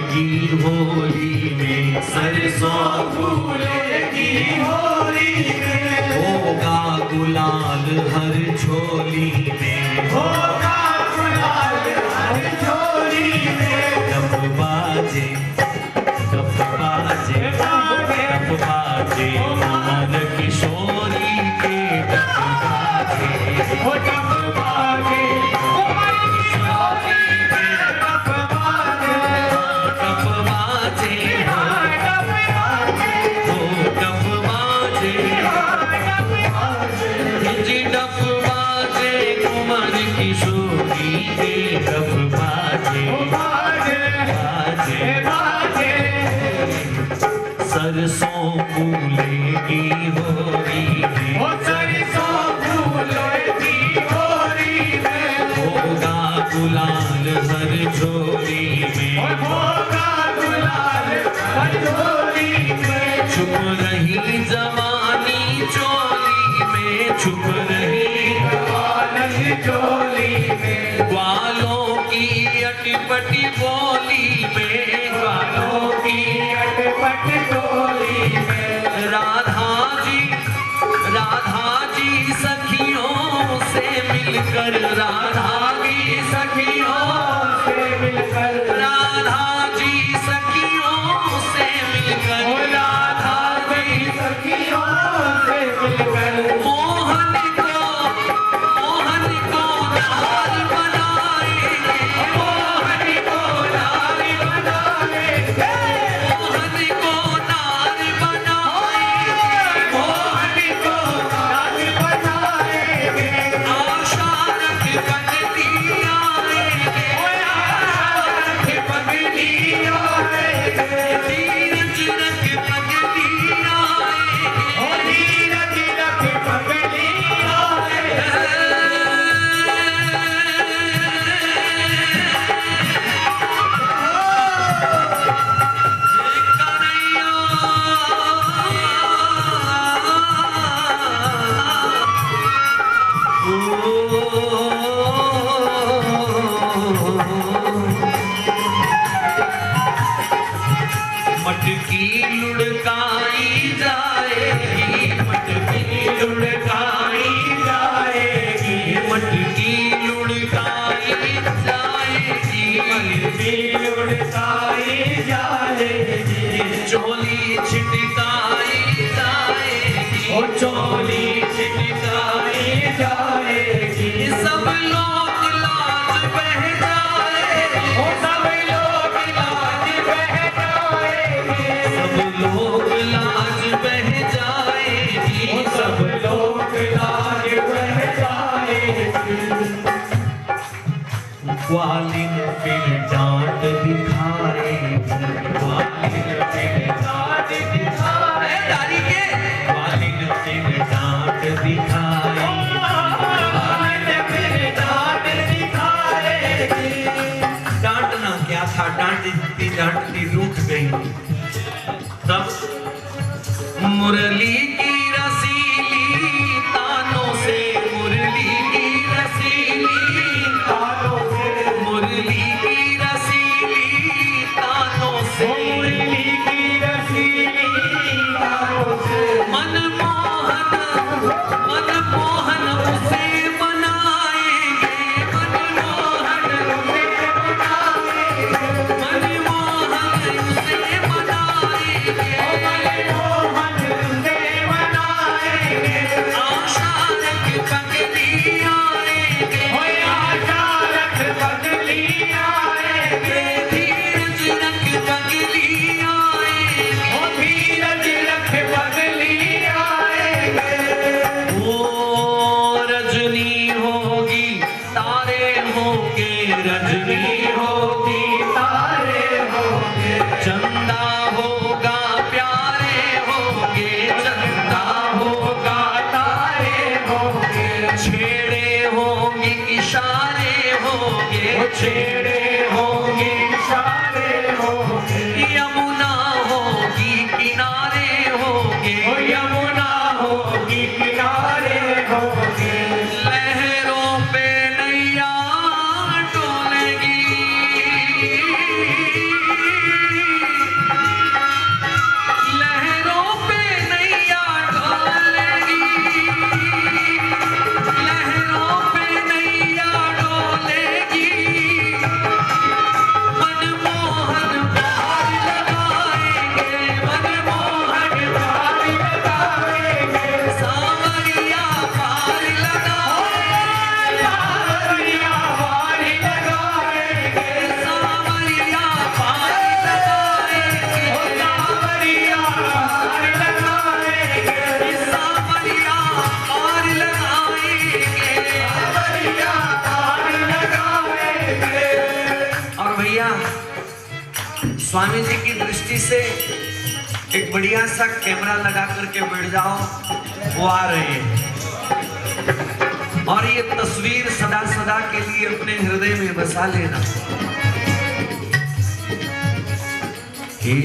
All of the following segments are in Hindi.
फूलेगी होली में, सरसों फूलेगी होली में, होगा गुलाल हर झोली में, होगा गुलाल हर झोली में। डफ बाजे डफ बाजे डफ बाजे कुमार किशोरी के डफ बाजे, ओ डफ बाजे कुमार किशोरी के डफ बाजे, डफ बाजे डफ बाजे, हो डफ बाजे जी डफ बाजे कुमार किशोरी के डफ बाजे बाजे बाजे बाजे, सरसों फूलेगी होली में, ओ सरसों फूलेगी होली में, होगा गुलाल हर झोली में, होगा गुलाल हर झोली में। छुप रही जवानी चोली में, छुप रही आनंद झोली में, ग्वालों की अटपटी बोली में, ग्वालों की अटपट डोली में, राधा जी सखियों से मिलकर, राधा की सखियों से मिलकर, राधा जी सखियों से मिलकर, ओ राधा की सखियों से मिलकर, मोहन को नार बनाएंगे, मोहन को लाल बनाएंगे, मोहन को नार बनाएंगे, मोहन को लाल बनाएंगे, आशा रख बनती आएंगे, ओ आरख पगली आएंगे, धीरज रख बनती आएंगे। ओ नीरज रख पगली आएंगे। मटकी लुढ़काई जाएगी, मटकी लुढ़काई जाएगी, मटकी लुढ़काई जाएगी, दिल उड़ताई जाएगी, चोली छिटकाई जाएगी, ओ चोली छिटकाई जाएगी, सब लोग लाज बह जाएंगे, ओ सब लोग लाज बह जाएंगे, सब लोग लाज बह जाएगी, ओ सब लोग लाज बह जाएगी। ग्वालिन फिर डांट दिखाएगी, ग्वालिन फिर लाज दिखाए डाली के ग्वालिन फिर डांट दिखाएगी, फिर डांट दिखाएगी, डांटना क्या था, डांटती रूठ गई। तब मुरली की रसीली तानों से, मुरली की रसीली तारों से, मुरली की रसीली तानों से, मुरली की रसीली तारों से, मनमोहन उसे बनाएंगे, मनमोहन उसे बनाएंगे, मनमोहन उसे बनाएंगे, मनमोहन उसे बनाएंगे, स्वामी जी की दृष्टि से एक बढ़िया सा कैमरा लगा करके बैठ जाओ, वो आ रहे हैं और ये तस्वीर सदा सदा के लिए अपने हृदय में बसा लेना। हे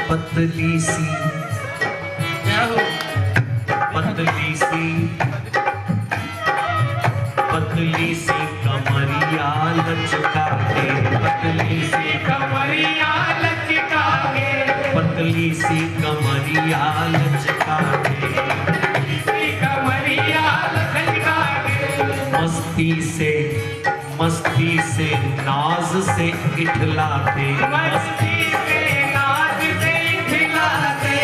पतली सी, पतली सी, पतली सी कमरिया लचका के, पतली सी कमरिया लचका के, पतली सी कमरिया लचका के, कमरिया लचका के, मस्ती से नाज से इठलाते, मस्ती से नाच से खिलाते।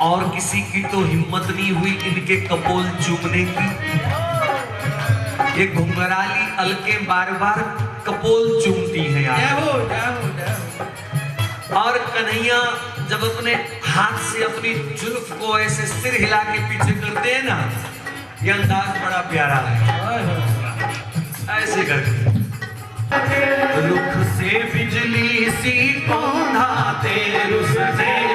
और किसी की तो हिम्मत नहीं हुई इनके कपोल चूमने की। ये घुंघराली अलके बार बार कपोल चूमती है यार। और कन्हैया जब अपने हाथ से अपनी जुल्फ को ऐसे सिर हिला के पीछे करते हैं ना, ये अंदाज बड़ा प्यारा है। ऐसे करके रुख से बिजली सी कौंधाते, रुख से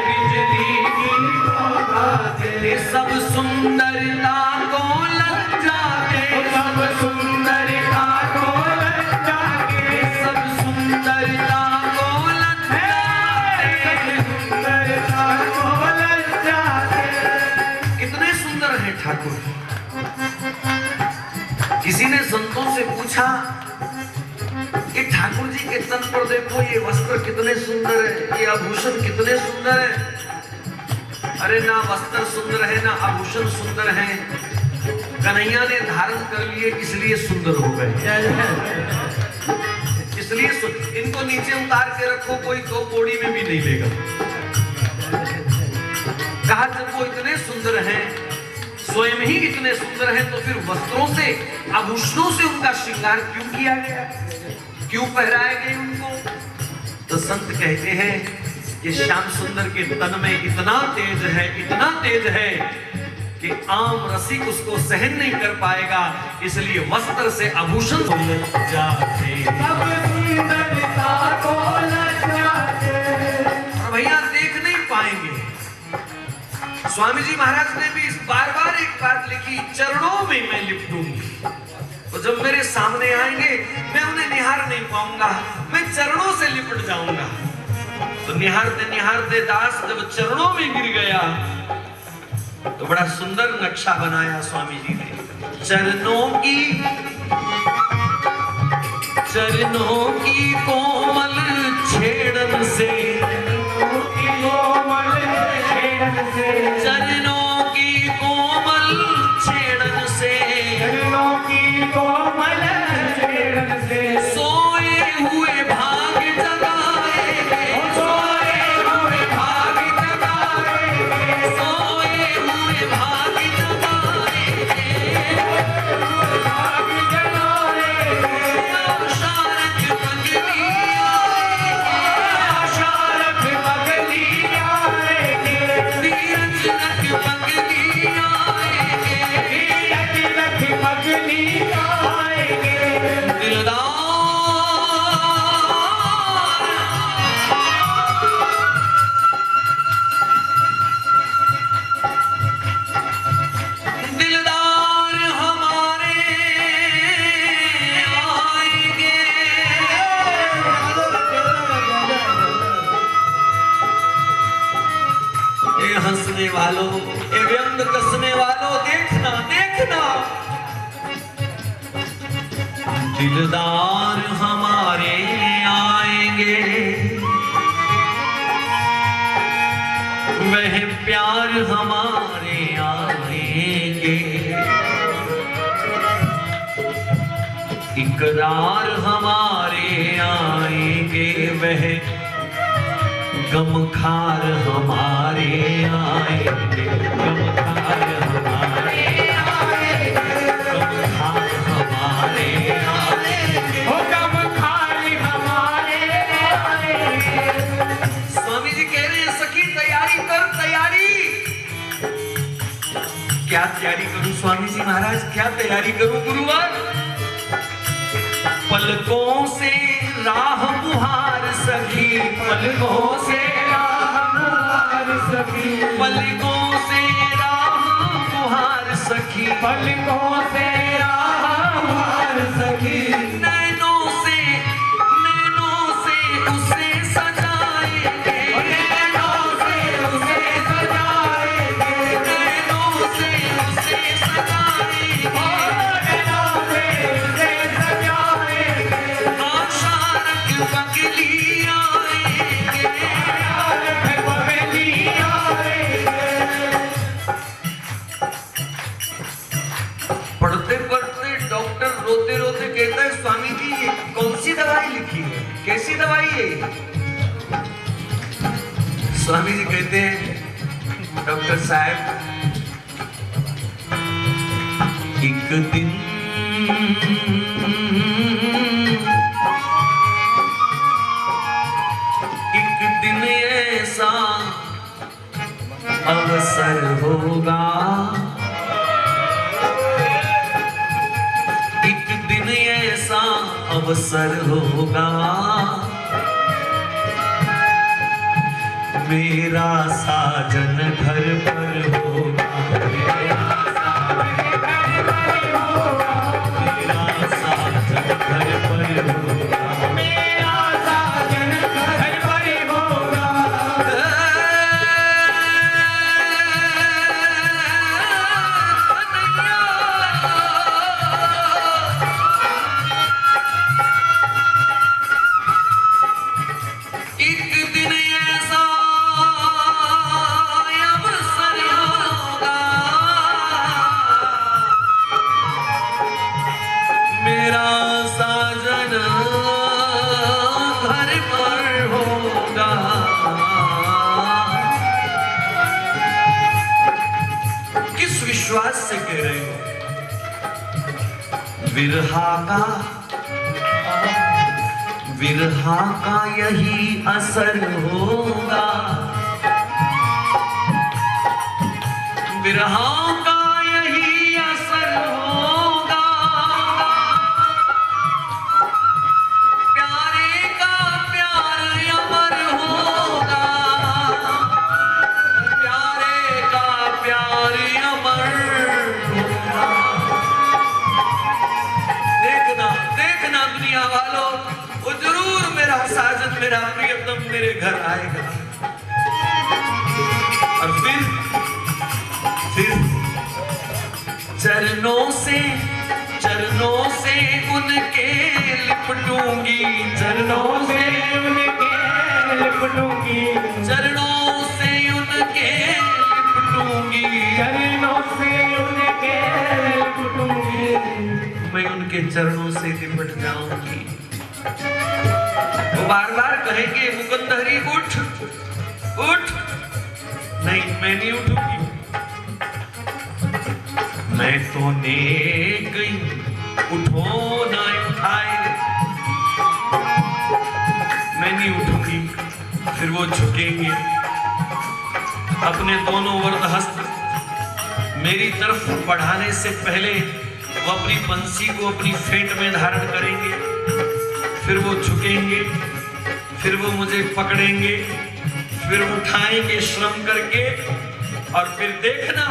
बिजली सी कौंधाते, सब सुंदरता को लग जाते, सब सुंदरता को लग जाते, सब सुंदरता को लग जाते, सुंदरता को लग जाते। कितने सुंदर हैं ठाकुर। किसी ने संतों से पूछा कि ठाकुर जी के तन पर देखो, ये वस्त्र कितने सुंदर है, ये आभूषण कितने सुंदर है। अरे ना वस्त्र सुंदर है ना आभूषण सुंदर है, कन्हैया ने धारण कर लिए इसलिए सुंदर हो गए। इसलिए इनको नीचे उतार के रखो, कोई दो कोड़ी में भी नहीं लेगा। कहा जब वो इतने सुंदर हैं, स्वयं ही इतने सुंदर हैं, तो फिर वस्त्रों से आभूषणों से उनका श्रृंगार क्यों किया गया, क्यों पहराए गए उनको? तो संत कहते हैं कि श्याम सुंदर के तन में इतना तेज है, इतना तेज है कि आम रसिक उसको सहन नहीं कर पाएगा, इसलिए वस्त्र से आभूषण लग जाते, सब सुंदरता को लग जाते। और भैया देख नहीं पाएंगे। स्वामी जी महाराज ने भी बार बार एक बात लिखी, चरणों में मैं लिपटूंगी। तो जब मेरे सामने आएंगे मैं उन्हें निहार नहीं पाऊंगा, मैं चरणों से लिपट जाऊंगा। तो निहारते निहारते दास जब चरणों में गिर गया तो बड़ा सुंदर नक्शा बनाया स्वामी जी ने। चरणों की कोमल छेड़न से, कोमल छेड़न से, चरणों की कोमल छेड़न से, चरणों की कोमल छेड़न से, सोए हुए भाग जगाएंगे, सोए हुए भाग जगाएंगे, सोए हुए भाग जगाएंगे, भाग जगाएंगे। शारद पगली आएंगे, शारद पगली आएंगे, तीरथ लख पगली आएंगे, तीरथ लख पगली आएंगे। दिलदार दिलदार हमारे आएंगे। ये हंसने वालों, ये व्यंग कसने वालों, देखना देखना, दिलदार हमारे आएंगे, वह प्यार हमारे आएंगे, इकरार हमारे आएंगे, वह गमखार हमारे आएंगे, गमखार हमारे आएंगे, गमखार हमारे आएंगे, हो गम खाली हमारे आएंगे। स्वामी जी कह रहे हैं सखी तैयारी कर, तैयारी। क्या तैयारी करूं स्वामी जी महाराज, क्या तैयारी करूं गुरुवर? पलकों से राह बुहार सखी, पलकों से राह मुहार सखी, पलकों से राह मुहार सखी, पलकों से राह मुहार सखी, नैनों से उसे सजाएंगे, नैनों से उसे सजाएंगे, नैनों से उसे सजाएंगे, नैनों से उसे सजाएंगे, आशा रख पगली आएंगे, पगली आएंगे। पढ़ते पढ़ते डॉक्टर रोते रोते कहता है स्वामी जी ये कौन सी दवाई लिखी है, कैसी दवाई है ये? स्वामी जी कहते हैं डॉक्टर साहब एक दिन ऐसा अवसर होगा, एक दिन ऐसा अवसर होगा, मेरा साजन घर पर होगा, मेरा साजन घर पर होगा, मेरा साजन घर पर होगा। एक दिन ऐसा अवसर होगा, मेरा साजन घर पर होगा, किस विश्वास से कह रहे हो? विरहा का यही असर होगा, विरहा का यही असर होगा, प्यारे का प्यार अमर होगा, प्यारे का प्यार अमर होगा। देखना देखना दुनिया वालों, वो जरूर मेरा साजन मेरा प्रियतम मेरे घर आएगा, और फिर चरणों से उनके लिपटूंगी, चरणों से उनके लिपटूंगी, चरणों से उनके लिपटूंगी, चरणों से उनके लिपटूंगी, मैं उनके चरणों से लिपट जाऊंगी। वो बार बार कहेंगे मुकद्दरी उठ उठ, नहीं मैं नहीं उठूंगी, मैं तो नेक गई, उठो ना उठाए, मैं नहीं उठूंगी। फिर वो झुकेंगे, अपने दोनों वरद हस्त मेरी तरफ बढ़ाने से पहले वो अपनी बंसी को अपनी फेंट में धारण करेंगे, फिर वो झुकेंगे, फिर वो मुझे पकड़ेंगे, फिर उठाएंगे श्रम करके, और फिर देखना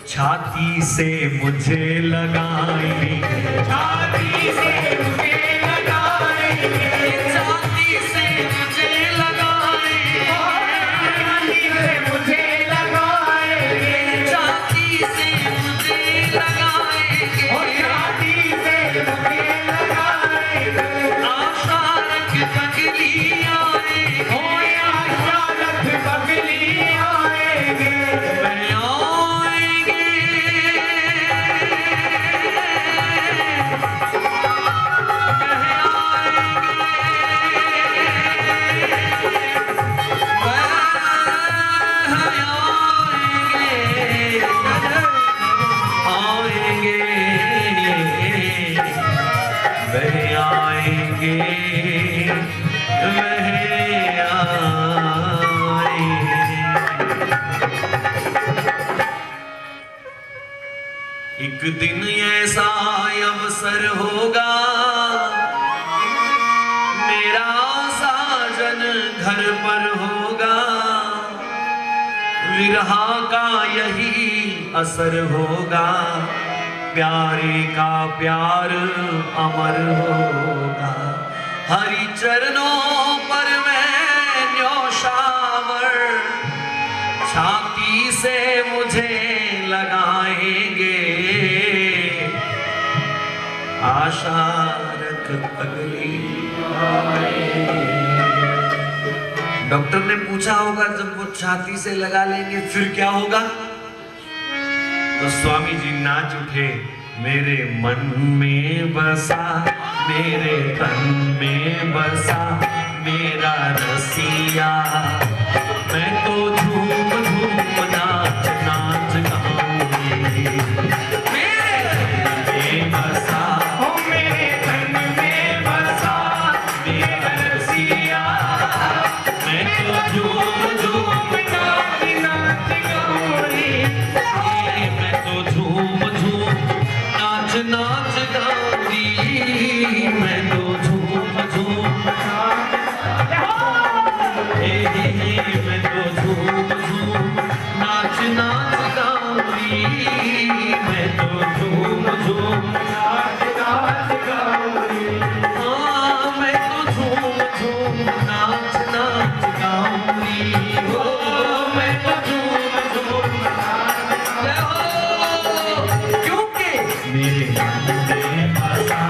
छाती से मुझे लगाएंगे, छाती से मुझे लगाएंगे, छाती से मुझे लगाएंगे, छाती से मुझे लगाएंगे, छाती से मुझे लगाएंगे, आशा रख पगली आएंगे, आशा रख पगली आएंगे, एक दिन ऐसा अवसर होगा, मेरा घर पर होगा, विरहा का यही असर होगा, प्यारे का प्यार अमर होगा। हरि चरणों पर मैं न्योछावर, छाती से मुझे लगाएंगे, आशा रख अगली आएंगे। डॉक्टर ने पूछा होगा जब वो छाती से लगा लेंगे फिर क्या होगा? तो स्वामी जी नाच उठे, मेरे मन में बसा, मेरे तन में बसा मेरा रसिया, मैं तो झूम झूम नाच नाच गाऊंगी। मेरे तन में बसा, ओ मेरे तन में बसा मेरा रसिया, मैं तो झूम झूम नाच नाच गाऊंगी। मैं तो झूम झूम नाच नाच गाऊंगी, मैं तो झूम झूम मैं तो झूम झूम नाच नाच गाऊंगी, मैं तो झूम झूम नाच नाच गाऊंगी। हाँ मैं तो झूम झूम नाच नाच गाऊंगी, हो मैं तो झूम झूम क्योंकि मेरे मन में बसा